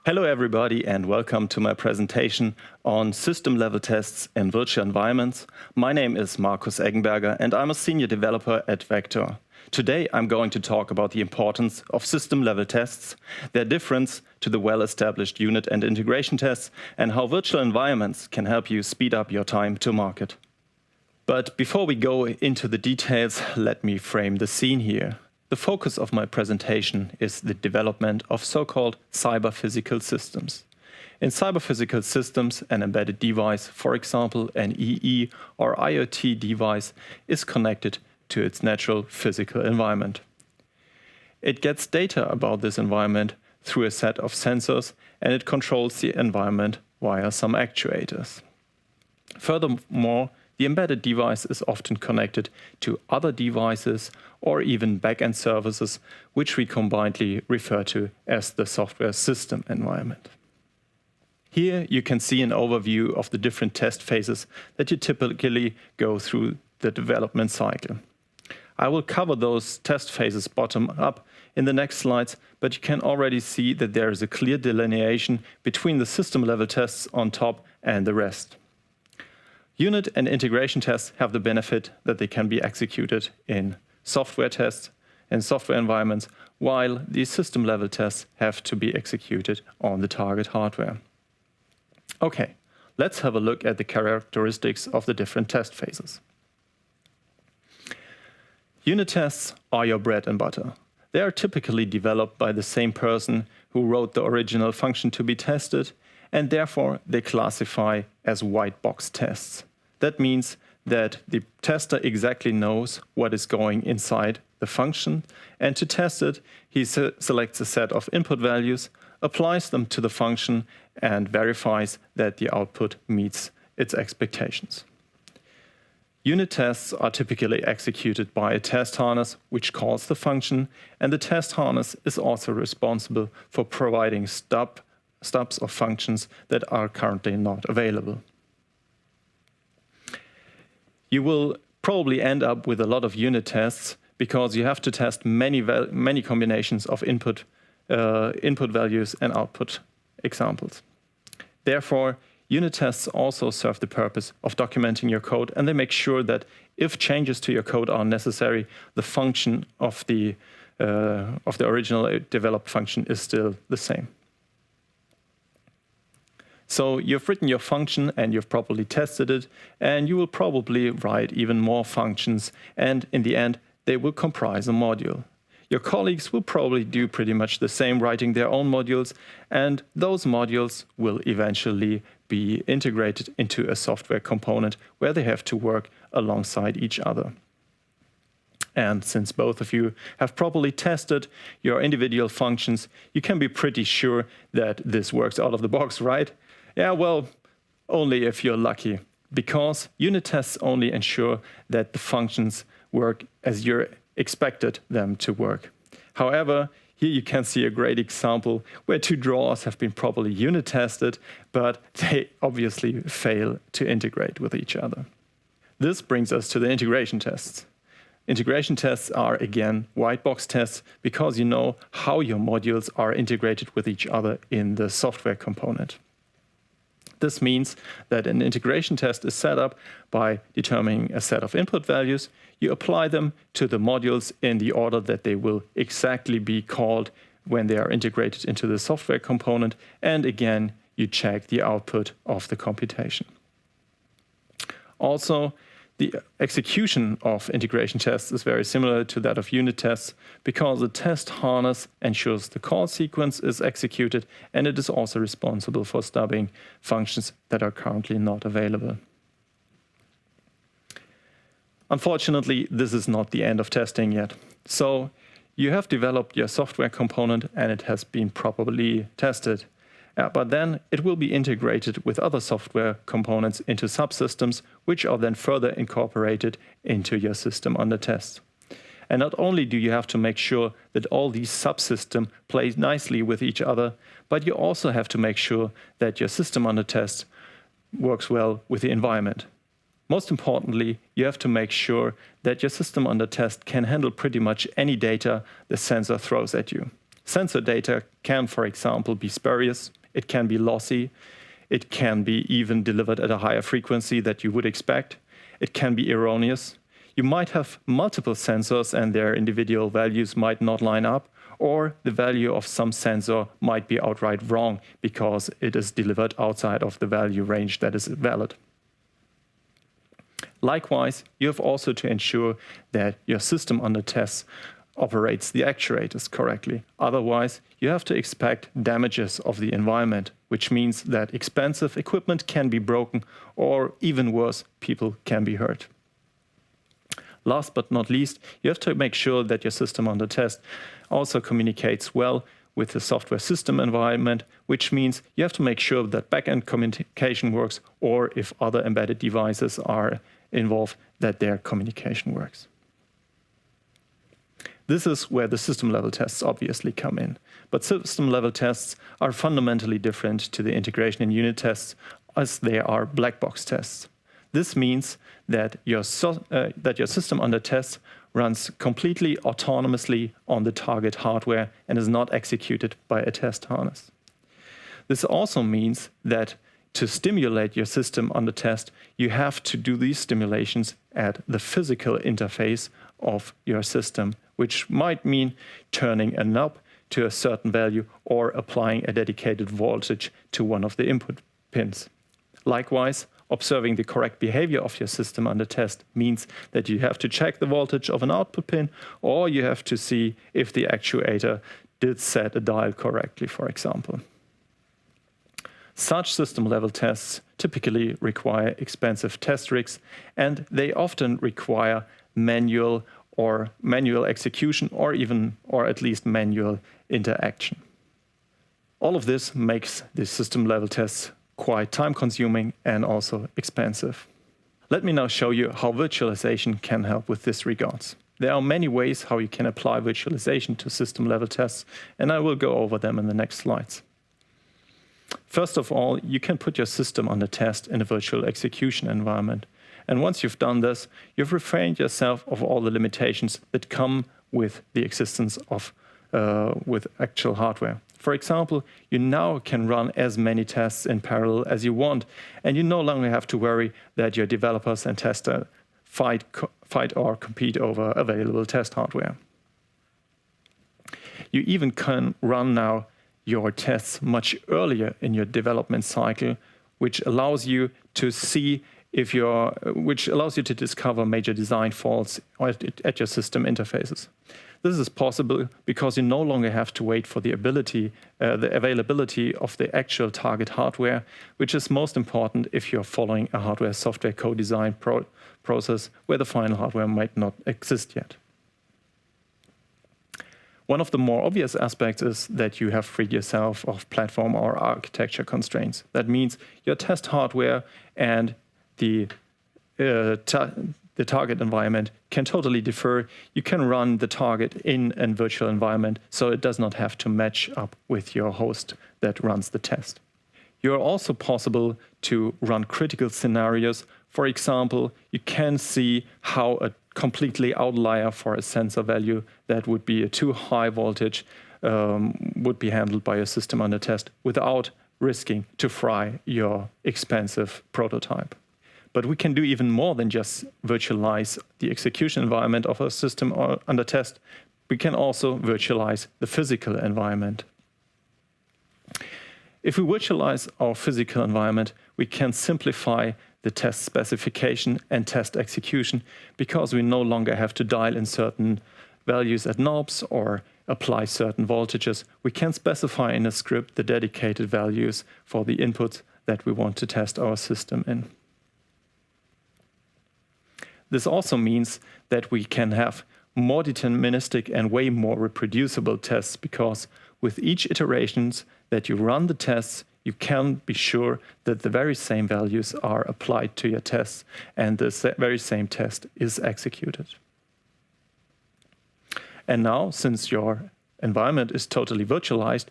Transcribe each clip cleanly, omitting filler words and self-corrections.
Hello everybody and welcome to my presentation on system-level tests in virtual environments. My name is Markus Eggenberger and I'm a senior developer at Vector. Today I'm going to talk about the importance of system-level tests, their difference to the well-established unit and integration tests, and how virtual environments can help you speed up your time to market. But before we go into the details, let me frame the scene here. The focus of my presentation is the development of so-called cyber-physical systems. In cyber-physical systems, an embedded device, for example an EE or IoT device, is connected to its natural physical environment. It gets data about this environment through a set of sensors, and it controls the environment via some actuators. Furthermore, the embedded device is often connected to other devices or even back-end services, which we combinedly refer to as the software system environment. Here you can see an overview of the different test phases that you typically go through the development cycle. I will cover those test phases bottom up in the next slides, but you can already see that there is a clear delineation between the system-level tests on top and the rest. Unit and integration tests have the benefit that they can be executed in software tests and software environments, while the system-level tests have to be executed on the target hardware. Okay, let's have a look at the characteristics of the different test phases. Unit tests are your bread and butter. They are typically developed by the same person who wrote the original function to be tested, and therefore they classify as white box tests. That means that the tester exactly knows what is going inside the function, and to test it, he selects a set of input values, applies them to the function, and verifies that the output meets its expectations. Unit tests are typically executed by a test harness which calls the function, and the test harness is also responsible for providing stubs of functions that are currently not available. You will probably end up with a lot of unit tests because you have to test many combinations of input values and output examples. Therefore, unit tests also serve the purpose of documenting your code, and they make sure that if changes to your code are necessary, the function of the original developed function is still the same. So you've written your function and you've properly tested it, and you will probably write even more functions, and in the end, they will comprise a module. Your colleagues will probably do pretty much the same, writing their own modules, and those modules will eventually be integrated into a software component where they have to work alongside each other. And since both of you have properly tested your individual functions, you can be pretty sure that this works out of the box, right? Yeah, well, only if you're lucky, because unit tests only ensure that the functions work as you're expected them to work. However, here you can see a great example where two drawers have been properly unit tested, but they obviously fail to integrate with each other. This brings us to the integration tests. Integration tests are, again, white box tests because you know how your modules are integrated with each other in the software component. This means that an integration test is set up by determining a set of input values. You apply them to the modules in the order that they will exactly be called when they are integrated into the software component, and again, you check the output of the computation. Also, the execution of integration tests is very similar to that of unit tests because the test harness ensures the call sequence is executed, and it is also responsible for stubbing functions that are currently not available. Unfortunately, this is not the end of testing yet. So you have developed your software component and it has been properly tested. But then it will be integrated with other software components into subsystems, which are then further incorporated into your system under test. And not only do you have to make sure that all these subsystems play nicely with each other, but you also have to make sure that your system under test works well with the environment. Most importantly, you have to make sure that your system under test can handle pretty much any data the sensor throws at you. Sensor data can, for example, be spurious, it can be lossy, it can be even delivered at a higher frequency that you would expect, it can be erroneous. You might have multiple sensors and their individual values might not line up, or the value of some sensor might be outright wrong because it is delivered outside of the value range that is valid. Likewise, you have also to ensure that your system under test operates the actuators correctly. Otherwise, you have to expect damages of the environment, which means that expensive equipment can be broken, or even worse, people can be hurt. Last but not least, you have to make sure that your system under test also communicates well with the software system environment, which means you have to make sure that backend communication works, or if other embedded devices are involved, that their communication works. This is where the system-level tests obviously come in. But system-level tests are fundamentally different to the integration and unit tests, as they are black box tests. This means that your system under test runs completely autonomously on the target hardware and is not executed by a test harness. This also means that to stimulate your system under test, you have to do these stimulations at the physical interface of your system, which might mean turning a knob to a certain value or applying a dedicated voltage to one of the input pins. Likewise, observing the correct behavior of your system under test means that you have to check the voltage of an output pin, or you have to see if the actuator did set a dial correctly, for example. Such system-level tests typically require expensive test rigs, and they often require manual execution, or at least manual interaction. All of this makes the system-level tests quite time-consuming and also expensive. Let me now show you how virtualization can help with this regards. There are many ways how you can apply virtualization to system-level tests, and I will go over them in the next slides. First of all, you can put your system under test in a virtual execution environment. And once you've done this, you've refrained yourself of all the limitations that come with the existence of with actual hardware. For example, you now can run as many tests in parallel as you want, and you no longer have to worry that your developers and testers fight or compete over available test hardware. You even can run now your tests much earlier in your development cycle, which allows you to discover major design faults at your system interfaces. This is possible because you no longer have to wait for the availability of the actual target hardware, which is most important if you're following a hardware-software co-design process where the final hardware might not exist yet. One of the more obvious aspects is that you have freed yourself of platform or architecture constraints. That means your test hardware and the target environment can totally differ. You can run the target in a virtual environment, so it does not have to match up with your host that runs the test. You're also possible to run critical scenarios. For example, you can see how a completely outlier for a sensor value that would be a too high voltage would be handled by a system under test without risking to fry your expensive prototype. But we can do even more than just virtualize the execution environment of a system under test. We can also virtualize the physical environment. If we virtualize our physical environment, we can simplify the test specification and test execution because we no longer have to dial in certain values at knobs or apply certain voltages. We can specify in a script the dedicated values for the inputs that we want to test our system in. This also means that we can have more deterministic and way more reproducible tests because with each iterations that you run the tests, you can be sure that the very same values are applied to your tests and the very same test is executed. And now, since your environment is totally virtualized,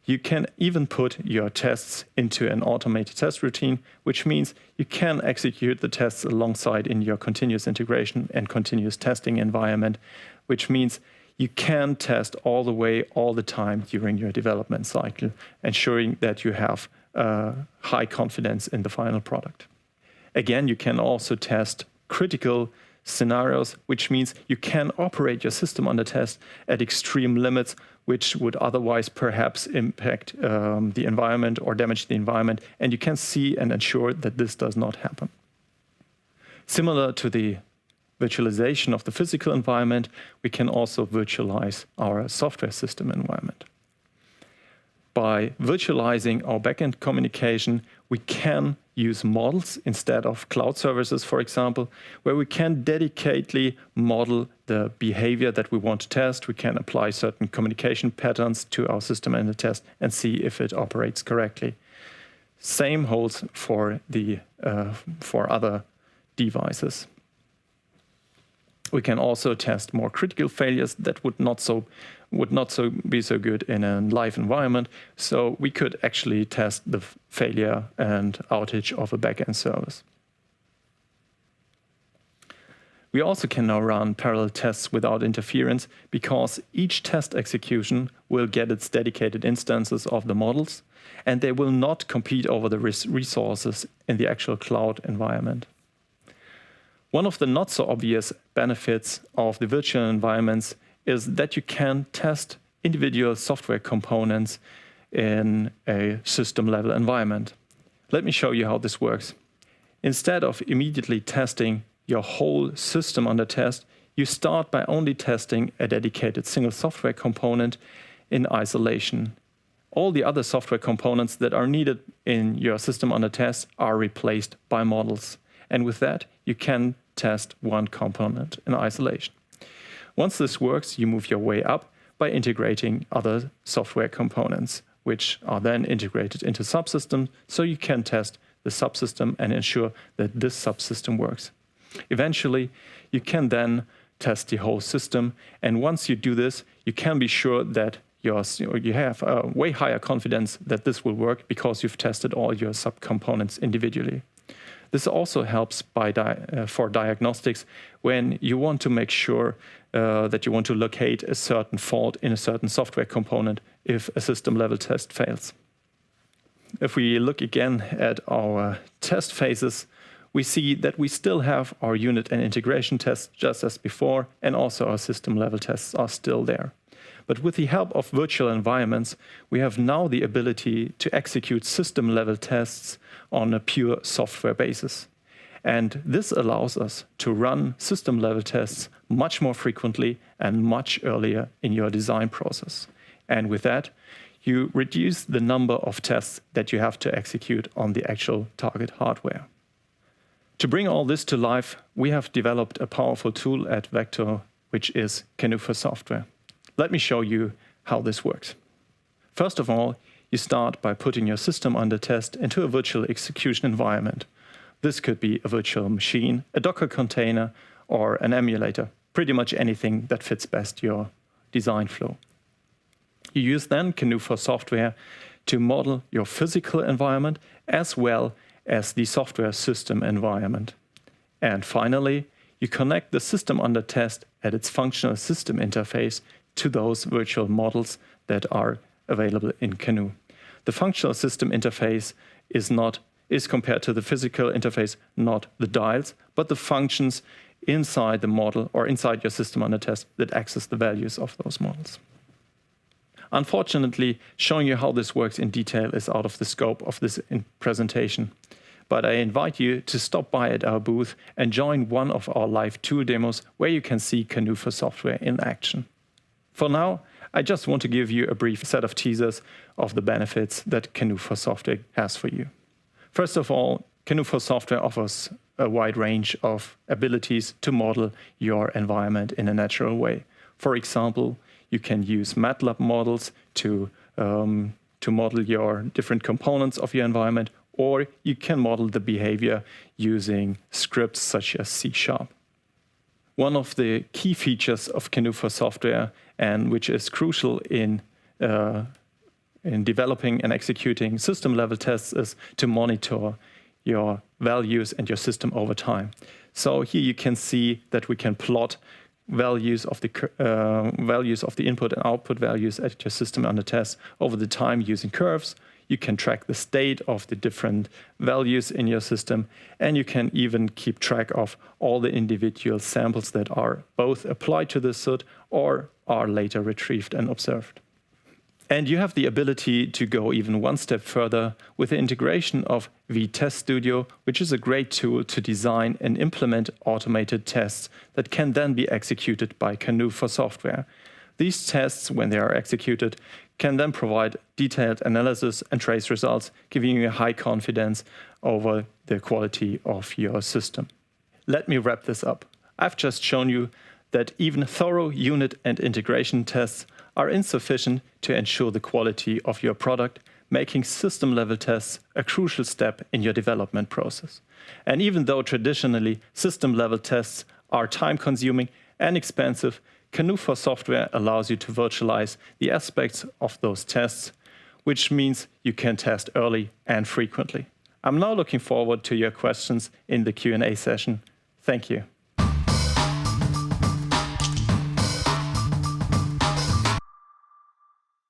you can even put your tests into an automated test routine, which means you can execute the tests alongside in your continuous integration and continuous testing environment, which means you can test all the way, all the time during your development cycle, ensuring that you have high confidence in the final product. Again, you can also test critical scenarios, which means you can operate your system under test at extreme limits, which would otherwise perhaps impact the environment or damage the environment, and you can see and ensure that this does not happen. Similar to the virtualization of the physical environment, we can also virtualize our software system environment. By virtualizing our backend communication, we can use models instead of cloud services, for example, where we can dedicatedly model the behavior that we want to test. We can apply certain communication patterns to our system in the test and see if it operates correctly. Same holds for other devices. We can also test more critical failures that would not be so good in a live environment. So we could actually test the failure and outage of a backend service. We also can now run parallel tests without interference because each test execution will get its dedicated instances of the models, and they will not compete over the resources in the actual cloud environment. One of the not so obvious benefits of the virtual environments is that you can test individual software components in a system-level environment. Let me show you how this works. Instead of immediately testing your whole system under test, you start by only testing a dedicated single software component in isolation. All the other software components that are needed in your system under test are replaced by models. And with that, you can test one component in isolation. Once this works, you move your way up by integrating other software components, which are then integrated into subsystems, so you can test the subsystem and ensure that this subsystem works. Eventually, you can then test the whole system, and once you do this, you can be sure that you have a way higher confidence that this will work because you've tested all your subcomponents individually. This also helps for diagnostics when you want to make sure that you want to locate a certain fault in a certain software component if a system-level test fails. If we look again at our test phases, we see that we still have our unit and integration tests just as before, and also our system-level tests are still there. But with the help of virtual environments, we have now the ability to execute system-level tests on a pure software basis. And this allows us to run system-level tests much more frequently and much earlier in your design process. And with that, you reduce the number of tests that you have to execute on the actual target hardware. To bring all this to life, we have developed a powerful tool at Vector, which is Canoe for Software. Let me show you how this works. First of all, you start by putting your system under test into a virtual execution environment. This could be a virtual machine, a Docker container, or an emulator, pretty much anything that fits best your design flow. You use then Canoe for Software to model your physical environment as well as the software system environment. And finally, you connect the system under test at its functional system interface to those virtual models that are available in Canoe. The functional system interface is compared to the physical interface not the dials, but the functions inside the model or inside your system under test that access the values of those models. Unfortunately, showing you how this works in detail is out of the scope of this presentation. But I invite you to stop by at our booth and join one of our live tool demos where you can see Canoe for Software in action. For now, I just want to give you a brief set of teasers of the benefits that Canoe for Software has for you. First of all, Canoe for Software offers a wide range of abilities to model your environment in a natural way. For example, you can use MATLAB models to model your different components of your environment, or you can model the behavior using scripts such as C#. One of the key features of Canoe for Software, and which is crucial in developing and executing system-level tests, is to monitor your values and your system over time. So here you can see that we can plot values of the input and output values at your system under test over the time using curves. You can track the state of the different values in your system, and you can even keep track of all the individual samples that are both applied to the SUD or are later retrieved and observed. And you have the ability to go even one step further with the integration of vTest Studio, which is a great tool to design and implement automated tests that can then be executed by Canoe for software. These tests, when they are executed, can then provide detailed analysis and trace results, giving you a high confidence over the quality of your system. Let me wrap this up. I've just shown you that even thorough unit and integration tests are insufficient to ensure the quality of your product, making system-level tests a crucial step in your development process. And even though traditionally system-level tests are time-consuming and expensive, Canoe for software allows you to virtualize the aspects of those tests, which means you can test early and frequently. I'm now looking forward to your questions in the Q&A session. Thank you.